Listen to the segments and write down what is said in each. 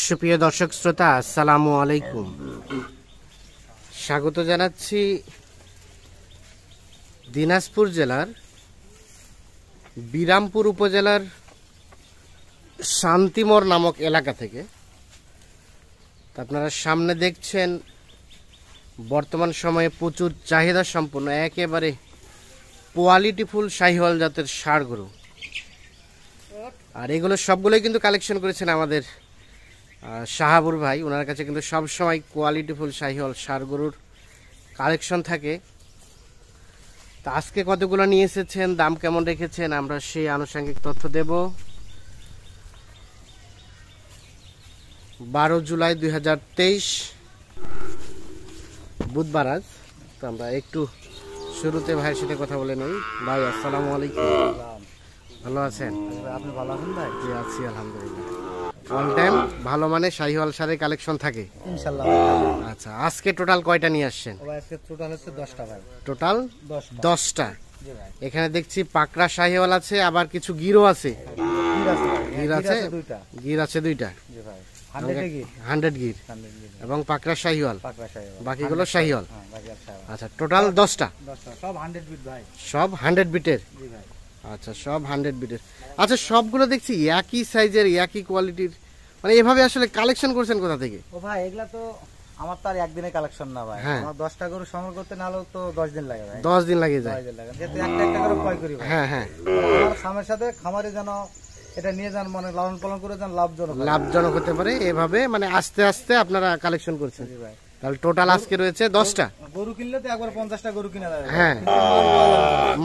সুপ্রিয় দর্শক শ্রোতা, আসসালামু আলাইকুম। স্বাগত জানাচ্ছি দিনাজপুর জেলার বিরামপুর উপজেলার শান্তিমোড় নামক এলাকা থেকে। আপনারা সামনে দেখছেন বর্তমান সময়ে প্রচুর চাহিদা সম্পন্ন একেবারে কোয়ালিটিফুল শাহিওয়াল জাতের ষাঁড় গরু, আর এগুলো সবগুলোই কিন্তু কালেকশন করেছেন আমাদের শাহাবুর ভাই। ওনার কাছে কিন্তু সবসময় কোয়ালিটিফুল শাহিওয়াল ষাঁড় গরুর কালেকশন থাকে। তা আজকে কতগুলো নিয়ে এসেছেন, দাম কেমন রেখেছেন, আমরা সেই আনুষঙ্গিক তথ্য দেব। 12 জুলাই 2023 বুধবার আজ। তো আমরা একটু শুরুতে ভাইয়ের সাথে কথা বলে নেই। ভাই আসসালামু আলাইকুম, ভালো আছেন? আপনি ভালো আছেন ভাই? জি আছি আলহামদুলিল্লাহ। অল টাইম ভালো মানে শাহিওয়াল ষাঁড়ের কালেকশন থাকে ইনশাআল্লাহ। আচ্ছা, আজকে টোটাল কয়টা নিয়ে আসছেন? আজকে টোটাল হচ্ছে 10টা ভাই। টোটাল 10টা। জি ভাই। এখানে দেখছি পাকড়া শাহিওয়াল আছে, আবার কিছু গিরও আছে। গির আছে দুইটা। গির আছে 2টা। জি ভাই। 100 গির। 100 গির 100 গির এবং পাকড়া শাহিওয়াল, পাকড়া শাহিওয়াল। বাকিগুলো শাহিওয়াল। হ্যাঁ, বাকি আছে। আচ্ছা, টোটাল 10টা। 10টা সব 100 বিট ভাই। সব 100 বিটের। জি ভাই। আচ্ছা, সব 100 বিটের। আচ্ছা, সবগুলো দেখছি একই সাইজের, একই কোয়ালিটির। মানে এভাবে আসলে কালেকশন করছেন কোথা থেকে? ও ভাই, এগুলা তো আমার তো আর একদিনে কালেকশন না ভাই। হ্যাঁ। আমার 10টা গরু সংগ্রহ করতে না হলেও তো 10 দিন লাগে ভাই। 10 দিন লাগে যায়। 10 দিন লাগে। যেহেতু একটা একটা করে ক্রয় করি ভাই। হ্যাঁ হ্যাঁ। আমার খামারের সাথে খামারে যেন এটা নিয়ে যান, মানে লালন পালন করে যান, লাভজনক হতে পারে, এভাবে মানে আস্তে আস্তে আপনারা কালেকশন করছেন। জি ভাই। তাহলে টোটাল আজকে রয়েছে 10টা। গরু কিনলে তো একবার 50টা গরু কিনা যাবে। হ্যাঁ,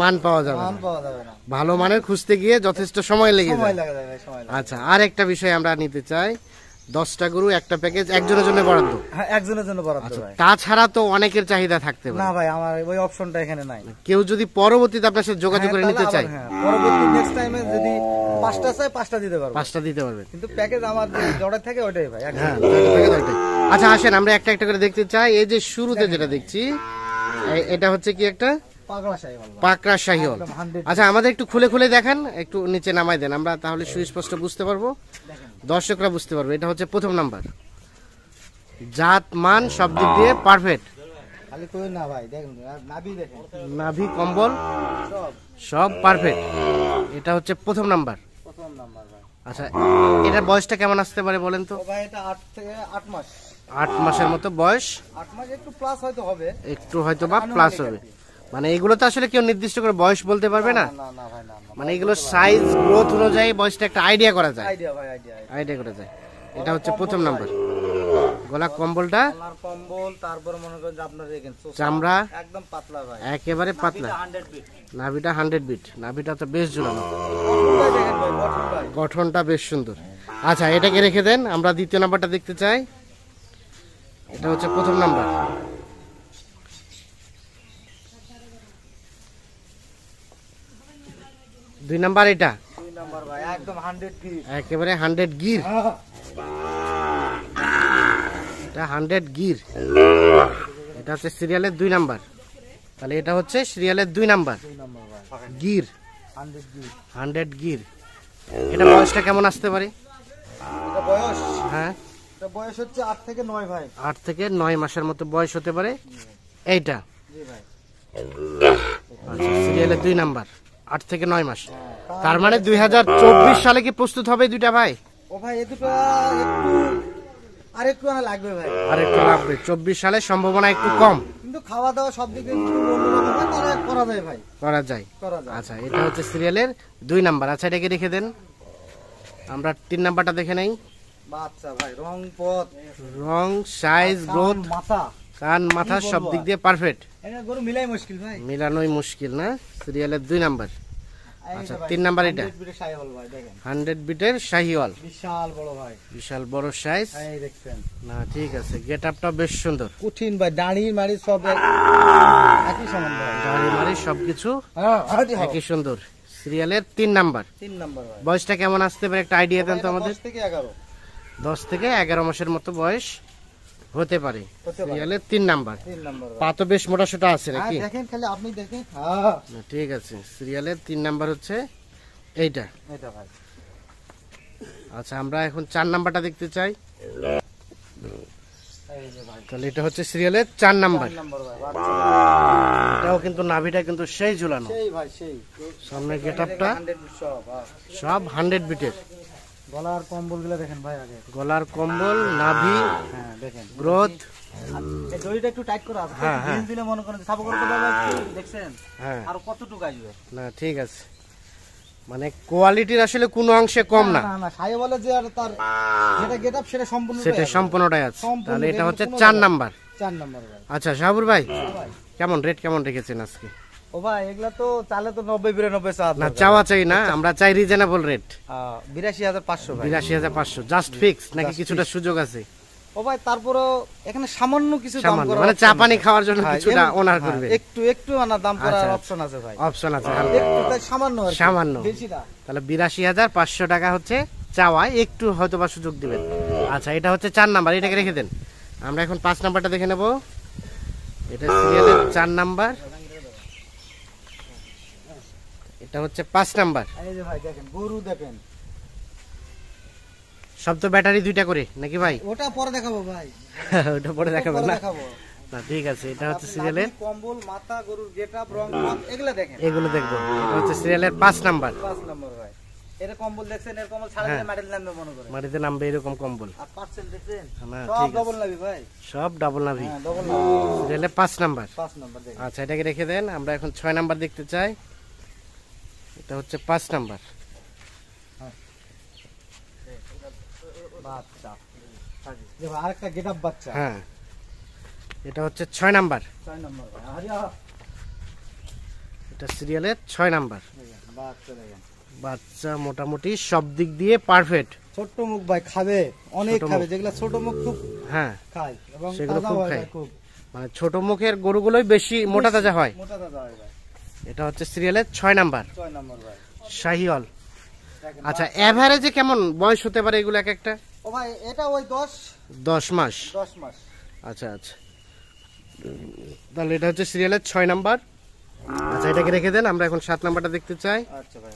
মান পাওয়া যাবে না। মান পাওয়া যাবে না। ভালো মানের খুঁজতে গিয়ে যথেষ্ট সময় লেগে সময় যায়। লাগে ভাই, সময় লাগে। আচ্ছা, আর একটা বিষয় আমরা নিতে চাই, 10টা গরু একটা প্যাকেজ একজনের জন্য বরাদ্দ। হ্যাঁ, একজনের জন্য বরাদ্দ আচ্ছা, ভাই। তাছাড়া তো অনেকের চাহিদা থাকতে না পারে। ভাই, আমার ওই অপশনটা এখানে নাই। কেউ যদি পরবর্তীতে আপনার সাথে যোগাযোগ করে নিতে চায়, হ্যাঁ, পরবর্তী নেক্সট টাইমে যদি 5টা চাই 5টা দিতে পারবো। 5টা দিতে পারবেন। কিন্তু প্যাকেজ আমার জড়াই থাকে ওইটাই ভাই। হ্যাঁ, প্যাকেজ ওইটাই। আচ্ছা আসেন, আমরা একটা একটা করে দেখতে চাই। এই যে শুরুতে যেটা দেখছি, এটা হচ্ছে কি একটা পাগলা শাহিওয়াল ভাই। পাকড়া শাহিওয়াল। একদম 100। আচ্ছা, আমাদের একটু খুলে খুলে দেখান, একটু নিচে নামাই দেন, আমরা তাহলে সুস্পষ্ট বুঝতে পারবো, দর্শকরা বুঝতে পারবে। এটা হচ্ছে প্রথম নাম্বার, জাত মান সব দিক দিয়ে পারফেক্ট। খালি কই না ভাই, দেখেন নাভি দেখেন, নাভি কম্বল সব সব পারফেক্ট। এটা হচ্ছে প্রথম নাম্বার। প্রথম নাম্বার ভাই। আচ্ছা, এটার বয়সটা কেমন আসতে পারে বলেন তো? ও ভাই, এটা 8 থেকে 8 মাস। 8 মাসের মতো বয়স, 8 মাস একটু প্লাস হয়তো হবে। একটু হয়তো বা প্লাস হবে। মানে এগুলো তো আসলে কেউ নির্দিষ্ট করে বয়স বলতে পারবে না। না না ভাই, না না। মানে এগুলো সাইজ গ্রোথ অনুযায়ী বয়সটা একটা আইডিয়া করা যায়, আইডিয়া ভাই, আইডিয়া। আইডিয়া করা যায়। এটা হচ্ছে প্রথম নাম্বার। গলা কম্বলটা, আমার কম্বল, তারপর মনে করেন যে আপনার দেখেন চামড়া একদম পাতলা ভাই। একেবারে পাতলা, 100 বিট। নাভিটা 100 বিট, নাভিটা তো বেশ ঝুলানো, ভাই দেখেন ভাই, বটন ভাই। গঠনটা বেশ সুন্দর। আচ্ছা, এটাকে রেখে দেন, আমরা দ্বিতীয় নাম্বারটা দেখতে চাই। এটা হচ্ছে প্রথম নাম্বার। দুই নাম্বার, এটা 2 নাম্বার ভাই, একদম 100 বিট। একেবারে 100 গির। এটা 100 গির। এটা হচ্ছে সিরিয়ালের 2 নাম্বার। তাহলে এটা হচ্ছে সিরিয়ালের 2 নাম্বার 2 নাম্বার ভাই, গির, 100 বিট। 100 গির। এটা বয়সটা কেমন আসতে পারে? এটা বয়স, হ্যাঁ, এটা বয়স হচ্ছে 8 থেকে 9 ভাই। 8 থেকে 9 মাসের মতো বয়স হতে পারে এইটা। জি ভাই। আচ্ছা, সিরিয়ালের 2 নাম্বার, 8 থেকে 9 মাস। তার মানে 2024 সালে কি প্রস্তুত হবে দুইটা ভাই? ও ভাই, এই দুটো একটু আরেকটু আনা লাগবে ভাই। আর একটু লাগবে, 24 সালে সম্ভাবনা একটু কম, কিন্তু খাওয়া দাওয়া সব দিকে একটু অন্যরকম হয়, তাহলে করা যায় ভাই, করা যায়। করা যায়। আচ্ছা, এটা হচ্ছে সিরিয়ালের 2 নাম্বার। আচ্ছা, এটাকে রেখে দেন, আমরা 3 নাম্বারটা দেখে নেই। বাচ্চা ভাই, রং পথ, রং, সাইজ, গ্রোথ, মাথা, কান, মাথা সব দিক দিয়ে পারফেক্ট। এটা গরু মিলাই মুশকিল ভাই। মিলানোই মুশকিল না? সিরিয়ালের 2 নাম্বার। এই আচ্ছা, যে ভাই, 3 নাম্বার এটা 100 বিটের শাহিওয়াল ভাই, দেখেন 100 বিটের শাহিওয়াল, বিশাল বড় ভাই। বিশাল বড় সাইজ। এই দেখছেন, না ঠিক আছে, গেট আপটা বেশ সুন্দর, কঠিন ভাই, দাড়ি মারি সব একই সমান ভাই। দাড়ি মারি সবকিছু হ্যাঁ, একই সুন্দর। সিরিয়ালের 3 নাম্বার। 3 নাম্বার ভাই। বয়সটা কেমন আসতে পারে একটা আইডিয়া দেন তো আমাদের? 10 থেকে 11 10 থেকে 11 মাসের মতো বয়স হতে পারে। হতে পারে। সিরিয়ালের 3 নাম্বার। 3 নাম্বার ভাই। পা তো বেশ মোটা সোটা আছে হ্যাঁ, নাকি? দেখেন খালি আপনি দেখেন। হ্যাঁ, না, ঠিক আছে, সিরিয়ালের 3 নাম্বার হচ্ছে এইটা। এটা ভাই। আচ্ছা আমরা এখন 4 নাম্বারটা দেখতে চাই। এই যে ভাই তাহলে এটা হচ্ছে সিরিয়ালের 4 নাম্বার। 4 নম্বর ভাই বাচ্চা এটাও কিন্তু নাভিটা কিন্তু সেই ঝুলানো, সেই ভাই সেই সামনের গেটআপটা 100 সব সব 100 বিটের। গলার কম্বলগুলো দেখেন ভাই আগে। গলার কম্বল, নাভি, হ্যাঁ দেখেন গ্রোথ। এই দড়িটা একটু টাইট করা আছে, হ্যাঁ, হ্যাঁ। ঢিল দিলে মনে করেন সাপো করতে পারবে একটু, দেখছেন হ্যাঁ আর কতটুকু আসবে। না ঠিক আছে, মানে কোয়ালিটির আসলে কোনো অংশে কম না, না না সাই বলে যে আর তার যেটা গেটআপ সেটা সম্পূর্ণ সেটা সম্পূর্ণটাই আছে। সম্পূর্ণ তাহলে এটা রেটের হচ্ছে কোনো 4 ব্যাপার নাম্বার। 4 নম্বর ভাই। আচ্ছা শাহাবুর ভাই, ভাই কেমন রেট কেমন রেখেছেন আজকে? ও ভাই এগুলা তো চালে তো 90-92 চাঁদ না চাওয়া চাই না, আমরা চাই রিজনেবল রেট। 82,500 ভাই। 82,500 জাস্ট ফিক্স নাকি Just কিছুটা সুযোগ আছে? ও ভাই তারপরও এখানে সামান্য কিছু দাম সামান্য করা মানে চা পানি খাওয়ার জন্য কিছুটা ওনার করবে, একটু একটু আনা দাম করার আচ্ছা, অপশন আছে ভাই, অপশন আছে। একটু তাই সামান্য আর কি, সামান্য। বেশি না। তাহলে 82,500 টাকা হচ্ছে চাওয়ায়, একটু হয়তো বা সুযোগ দিবেন। আচ্ছা এটা হচ্ছে 4 নাম্বার, এটাকে রেখে দেন। আমরা এখন 5 নাম্বারটা দেখে নেব। এটা সিরিয়ালের 4 নাম্বার, এটা হচ্ছে 5 নাম্বার। এই যে ভাই দেখেন গরু দেখেন, সব তো ব্যাটারি 2টা করে নাকি ভাই? ওটা পরে দেখাবো ভাই, ওটা পরে দেখাবেন পরে না? দেখাবো। না ঠিক আছে, এটা হচ্ছে আপনি সিরিয়ালের, নাভি, কম্বল, মাথা, গরুর গেটআপ, রং রং এগুলা দেখেন। এগুলো দেখবো। এটা হচ্ছে সিরিয়ালের 5 নাম্বার। 5 নম্বর ভাই। এটা কম্বল দেখছেন, এর কম্বল ছাড়া হ্যাঁ। দিলে মাটির নামবে মনে করে। মাটিতে নামবে এরকম কম্বল, আর পাচ্ছেন দেখছেন না, সব ঠিক আছে। ডবল নাবি ভাই, সব ডাবল নাভি। হ্যাঁ ডবল নাবি। সিরিয়ালের 5 নাম্বার। 5 নম্বর দেখেন। আচ্ছা এটাকে রেখে দেন। আমরা এখন 6 নাম্বার দেখতে চাই। এটা হচ্ছে 5 নাম্বার। বাচ্চা যে ভাই আরেকটা গেটআপ বাচ্চা। হ্যাঁ এটা হচ্ছে 6 নাম্বার। 6 নম্বর ভাই। আরিয়া এটা সিরিয়ালের 6 নাম্বার। দেখেন বাচ্চা দেখেন, বাচ্চা মোটামুটি সব দিক দিয়ে পারফেক্ট। ছোট মুখ ভাই খাবে, অনেক ছোট খাবে, মুখ। যেগুলা ছোট মুখ খুব হ্যাঁ খায় এবং সেগুলো তাজা খুব হয় খায়। ভাই, খুব মানে ছোট মুখের গরুগুলোই বেশি মোটা তাজা হয়। মোটা তাজা হয় ভাই। এটা হচ্ছে সিরিয়ালের 6 নাম্বার 6 নম্বর ভাই। শাহিওয়াল। দেখেন আচ্ছা এভারেজে কেমন বয়স হতে পারে এগুলো এক একটা? ও ভাই এটা ওই 10 মাস। 10 মাস। আচ্ছা আচ্ছা, তাহলে এটা হচ্ছে সিরিয়ালের 6 নাম্বার। আচ্ছা এটাকে রেখে দেন। আমরা এখন 7 নাম্বারটা দেখতে চাই। আচ্ছা ভাই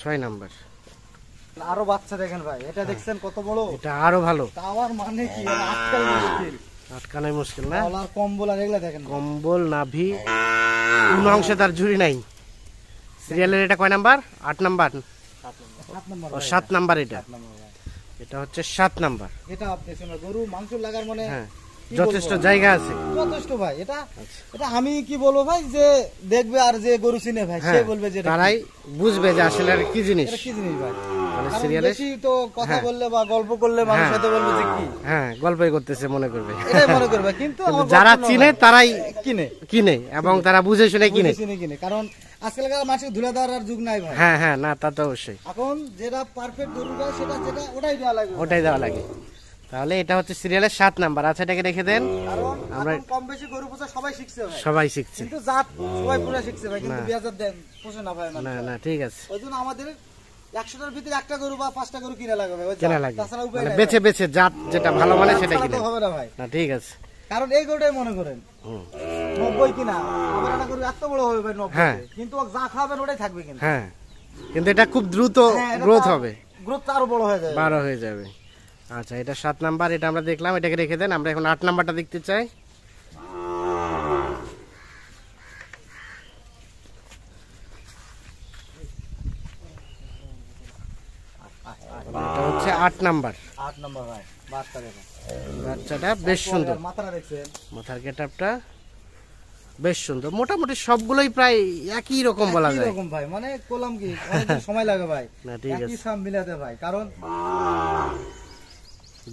6 নাম্বার। আরো বাচ্চা দেখেন ভাই, এটা দেখছেন কত বড়, এটা আরো ভালো, টাওয়ার মানে কি এটা আজকাল মুশকিল। আটকানাই মুশকিল না? গলার কম্বল আর এগুলা দেখেন ভাই। কম্বল, নাভি, কোন অংশে তার ঝুরি নাই। সিরিয়ালের এটা কয় নাম্বার? 8 নাম্বার। 7 নম্বর ও ভাই। 7 নাম্বার। এটা 7 নম্বর ভাই। এটা হচ্ছে 7 নাম্বার। এটা আপনি শুনুন গরু মাংস লাগার মানে হ্যাঁ কি যথেষ্ট বলবো? জায়গা আছে। যথেষ্ট ভাই। এটা আচ্ছা। এটা আমি কি বলবো ভাই, যে দেখবে আর যে গরু চিনে ভাই সে হ্যাঁ বলবে যে এটা তারাই বুঝবে যে আসলে আর কি জিনিস। এটা কি জিনিস ভাই। মানে কারণ সিরিয়ালে বেশি তো কথা হ্যাঁ। বললে বা গল্প করলে মানুষ হ্যাঁ। হয়তো বলবে যে কি, হ্যাঁ গল্পই করতেছে মনে করবে। এটাই মনে করবে, কিন্তু কিন্তু আমার যারা গল্প নয় চিনে ভাই। তারাই কিনে কিনে এবং তারা বুঝে শুনে কিনে। বুঝে চিনে কিনে, কারণ আজকালকার মানুষের ধুলে দেওয়ার আর যুগ নাই ভাই। হ্যাঁ হ্যাঁ, না তা তো অবশ্যই, এখন যেটা পারফেক্ট গরু গায় সেটা যেটা ওটাই দেওয়া লাগবে ভাই। ওটাই দেওয়া লাগে। তাহলে এটা হচ্ছে সিরিয়ালের 7 নাম্বার। আচ্ছা এটাকে রেখে দেন। কারণ আমরা- এখন কম বেশি গরু পোষা সবাই শিখছে ভাই, সবাই শিখছে। কিন্তু জাত সবাই পুরো শিখছে ভাই, কিন্তু না। বিয়াজাত দেন পোষে না ভাই না মানুষ। না ঠিক আছে, ওই জন্য আমাদের 100টার ভিতরে একটা গরু বা 5টা গরু কিনা লাগবে ভাই, কেনা লাগে তাছাড়া উপায় মানে নাই বেছে ভাই। বেছে জাত যেটা ভালো মানে সেটা তাছাড়া কিনে। তো হবে না ভাই, না ঠিক আছে। কারণ এই গরুটাই মনে করেন হুম, 90 কিনা, আবার একটা গরু এত বড় হবে ভাই 90, হ্যাঁ। কিন্তু ও যা খাবেন ওটাই থাকবে, কিন্তু হ্যাঁ কিন্তু এটা খুব দ্রুত গ্রোথ হবে, গ্রোথ আরো বড় হয়ে যাবে। 12 হয়ে যাবে। আচ্ছা এটা 7 নাম্বার, এটা আমরা দেখলাম, এটাকে রেখে দেন। আমরা এখন 8 নাম্বারটা দেখতে চাই। এটা হচ্ছে 8 নাম্বার। 8 নম্বর ভাই বাচ্চা দেখেন, বাচ্চাটা বেশ সুন্দর, মাথাটা দেখছেন মাথার গেটআপটা বেশ সুন্দর। মোটামুটি সবগুলোই প্রায় একই রকম বলা একই যায়। রকম ভাই, মানে কলাম কি অনেকদিন সময় লাগে ভাই না ঠিক একই আছে, সাম মিলাতে ভাই, কারণ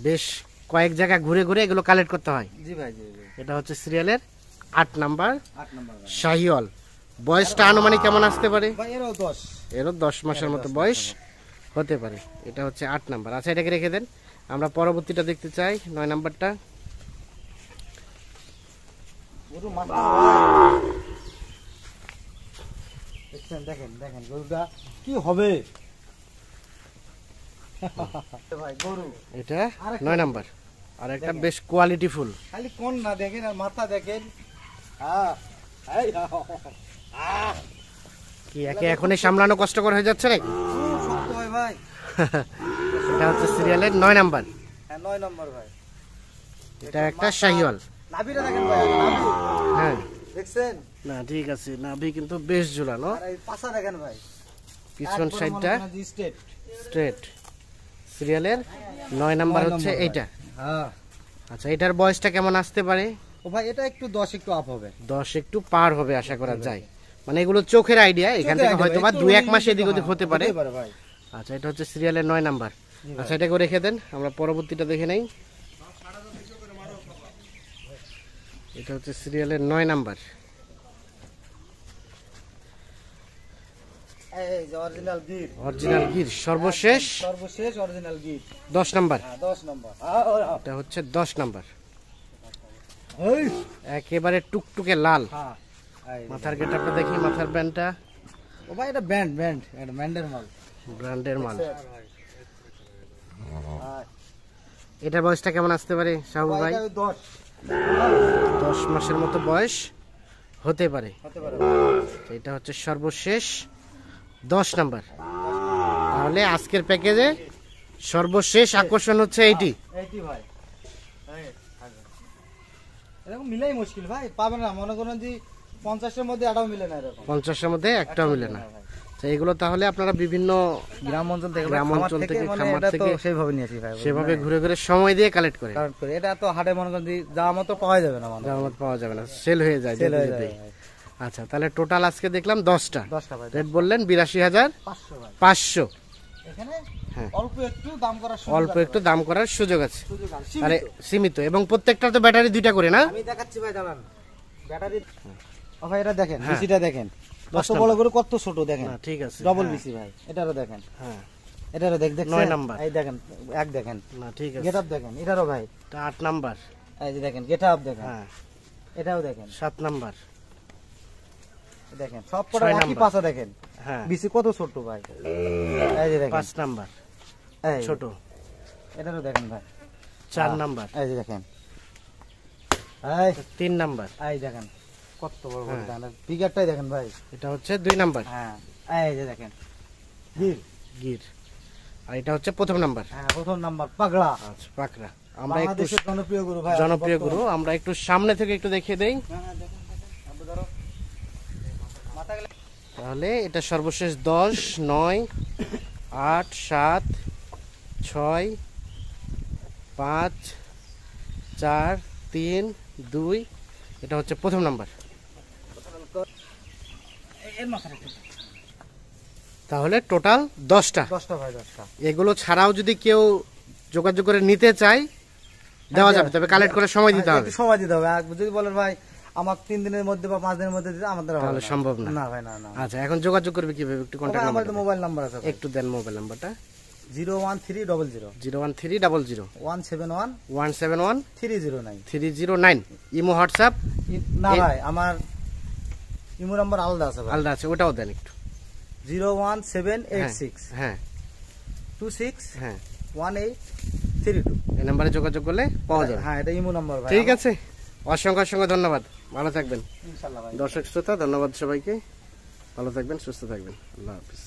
বেশ কয়েক জায়গা ঘুরে ঘুরে এগুলো কালেক্ট করতে হয়। জি ভাই জি জি। এটা হচ্ছে সিরিয়ালের 8 নাম্বার 8 নম্বর ভাই। শাহিওয়াল। বয়সটা আনুমানিক কেমন আসতে পারে? ভাই এরও 10। এরও 10 মাসের মতো বয়স হতে পারে। এটা হচ্ছে 8 নাম্বার। আচ্ছা এটাকে রেখে দেন। আমরা পরবর্তীটা দেখতে চাই, 9 নাম্বারটা। গরু মাথা দেখছেন, দেখেন দেখেন গরুটা কি হবে ভাই গরু এটা আরেকটা 9 নাম্বার। আর একটা বেশ কোয়ালিটি ফুল। খালি কোন না দেখেন আর মাথা দেখেন, হ্যাঁ এই কি কি একে এখনই সামলানো কষ্টকর হয়ে যাচ্ছে নাকি? খুব শক্ত হয় ভাই। এটা হচ্ছে সিরিয়ালের 9 নাম্বার। হ্যাঁ 9 নম্বর ভাই। এটা একটা শাহিওয়াল। নাভিটা দেখেন ভাই, নাভি হ্যাঁ দেখছেন? না ঠিক আছে, নাভি কিন্তু বেশ ঝুলানো। আর এই পাছা দেখেন ভাই, পিছন সাইডটা স্ট্রেট। স্ট্রেট। সিরিয়ালের 9 নাম্বার হচ্ছে এইটা। হ্যাঁ আচ্ছা, এটার বয়সটা কেমন আসতে পারে? ও ভাই এটা একটু 10 একটু আপ হবে। 10 একটু পার হবে আশা করা যায়। মানে এগুলো চোখের আইডিয়া, এখান থেকে হয়তো বা 2-1 মাস এদিক ওদিক হতে পারে। ভাই। আচ্ছা, এটা হচ্ছে সিরিয়ালের 9 নাম্বার। আচ্ছা, এটাকে রেখে দেন, আমরা পরবর্তীটা দেখে নেই। এটা হচ্ছে সিরিয়ালের 9 নাম্বার। এই যে অরিজিনাল গির। অরিজিনাল গির, সর্বশেষ সর্বশেষ অরিজিনাল গির। 10 নাম্বার। হ্যাঁ 10 নম্বর। এটা হচ্ছে 10 নাম্বার। এই একেবারে টুকটুকে লাল। হ্যাঁ এই মাথার গেটআপটা দেখি, মাথার ব্যান্ডটা ও ভাই এটা ব্যান্ড এটা ব্যান্ডের মাল। ব্র্যান্ডের মাল। হ্যাঁ এটার বয়সটা কেমন আসতে পারে শাহুর ভাই? এটা 10 10 মাসের মতো বয়স হতে পারে। হতে পারে। এটা হচ্ছে সর্বশেষ 10 নাম্বার। তাহলে আজকের প্যাকেজে সর্বশেষ আকর্ষণ হচ্ছে এইটি। এইটি ভাই। এরকম মিলাই মুশকিল ভাই, পাবেন না। মনে করেন যে 50 এর মধ্যে এটাও মিলে না এরকম। 50 এর মধ্যে একটাও মিলে না। তো এগুলো তাহলে আপনারা বিভিন্ন গ্রাম অঞ্চল থেকে গ্রাম অঞ্চল থেকে, খামার এটা তো থেকে সেইভাবে নিয়েছি ভাই। সেভাবে ঘুরে ঘুরে সময় দিয়ে কালেক্ট করে। কারণ করে এটা তো হাটে মনে করেন যে যাওয়ার মতো পাওয়া যাবে না, মানে দাম পাওয়া যাবে না, সেল হয়ে যায় সেল যেতে হয়ে যেতেই। যায় ভাই। আচ্ছা, তাহলে টোটাল আজকে দেখলাম 10টা। 10টা ভাই। রেট বললেন 82,500। 500 ভাই। এখানে হ্যাঁ। অল্প একটু দাম করার সুযোগ অল্প আছে একটু দাম করার সুযোগ আছে। ভাই, সুযোগ আছে। তাহলে সীমিত, এবং প্রত্যেকটা তো ব্যাটারি 2টা করে না? আমি দেখাচ্ছি ভাই, দাঁড়ান। ব্যাটারি ও ভাই এটা দেখেন, হ্যাঁ। বিসিটা দেখেন। 10 কত বড় করে কত ছোট দেখেন। না ঠিক আছে, ডবল হ্যাঁ, বিসি ভাই। এটারও দেখেন। হ্যাঁ এটারও দেখছেন? 9 নাম্বার। এই দেখেন, এক দেখেন। না ঠিক আছে, গেটআপ দেখেন। এটারও ভাই। এটা 8 নাম্বার। এই যে দেখেন গেটআপ দেখেন। হ্যাঁ, এটাও দেখেন। 7 নাম্বার। দেখেন সব কটা 6 একই নাম্বার। পাশা দেখেন। হ্যাঁ, বিসি কত ছোট ভাই। এই যে দেখেন। 5 নাম্বার এই ছোট। এটারও দেখেন ভাই। 4 নাম্বার। এই যে দেখেন। এই 3 নাম্বার। এই দেখেন কত বড় বড় হ্যাঁ। দেখেন। ফিগারটাই দেখেন ভাই। এটা হচ্ছে 2 নাম্বার হ্যাঁ এই যে দেখেন গির। গির। আর এটা হচ্ছে প্রথম নাম্বার। হ্যাঁ প্রথম নাম্বার পাগড়া। আচ্ছা, পাকড়া। আমরা একটু বাংলাদেশের জনপ্রিয় গরু ভাই। জনপ্রিয় গুরু, আমরা একটু সামনে থেকে একটু দেখিয়ে দেই। হ্যাঁ হ্যাঁ, দেখেন দেখেন। আপনি ধরো মাথা গেলে তাহলে এটা সর্বশেষ 10, 9, 8, 7, 6, 5, 4, 3, 2। এটা হচ্ছে প্রথম নাম্বার। এর মাথাটা একটু। তাহলে টোটাল 10টা। 10টা ভাই 10টা। এগুলো ছাড়াও যদি কেউ যোগাযোগ করে নিতে চায় দেওয়া যাবে, তবে কালেক্ট করে সময় দিতে হবে। একটু সময় দিতে হবে। আর যদি বলেন ভাই আমার 3 দিনের মধ্যে বা 5 দিনের মধ্যে দিতে, আমাদের হবে তাহলে না। সম্ভব না। না ভাই না না। আচ্ছা, এখন যোগাযোগ করবে কিভাবে? একটু ভাই, কন্ট্যাক্ট আমার নাম্বার তো মোবাইল নাম্বার আছে ভাই। একটু দেন মোবাইল নাম্বারটা। 01300 01300 171 171 309। 309। ইমো, হোয়াটসঅ্যাপ না ভাই, আমার ইমো নাম্বার আলাদা আছে ভাই। আলাদা আছে, ওটাও দেন একটু। 01786 হ্যাঁ 26 হ্যাঁ, 1832। এই নাম্বারে যোগাযোগ করলে পাওয়া যাবে। হ্যাঁ এটা ইমো নাম্বার ভাই। ঠিক আছে, অসংখ্য অসংখ্য ধন্যবাদ, ভালো থাকবেন। ইনশাআল্লাহ ভাই। দর্শক শ্রোতা, ধন্যবাদ সবাইকে, ভালো থাকবেন, সুস্থ থাকবেন, আল্লাহ হাফিজ।